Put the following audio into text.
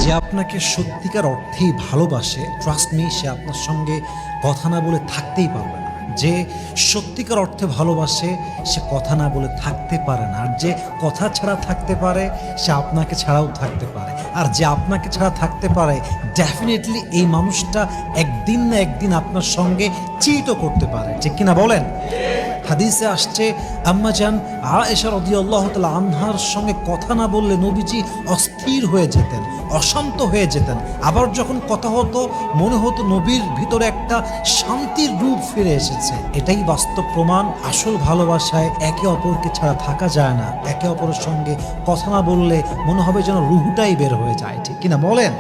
যে আপনাকে সত্যিকার অর্থেই ভালোবাসে, ট্রাস্ট মি, সে আপনার সঙ্গে কথা না বলে থাকতেই পারবে না। যে সত্যিকার অর্থে ভালোবাসে সে কথা না বলে থাকতে পারে না। আর যে কথা ছাড়া থাকতে পারে সে আপনাকে ছাড়াও থাকতে পারে। আর যে আপনাকে ছাড়া থাকতে পারে, ডেফিনেটলি এই মানুষটা একদিন না একদিন আপনার সঙ্গে চিট করতে পারে। ঠিক কিনা বলেন? হাদিসে আসছে আম্মা জান আয়েশা রাদিয়াল্লাহু তাআলা আনহার সঙ্গে কথা না বললে নবীজি অস্থির হয়ে যেতেন, অশান্ত হয়ে যেতেন। আবার যখন কথা হতো মনে হতো নবীর ভিতরে একটা শান্তির রূপ ফিরে এসেছে। এটাই বাস্তব প্রমাণ। আসল ভালোবাসায় একে অপরকে ছাড়া থাকা যায় না। একে অপরের সঙ্গে কথা না বললে মনে হবে যেন রুহটাই বের হয়ে যায়। ঠিক কিনা বলেন?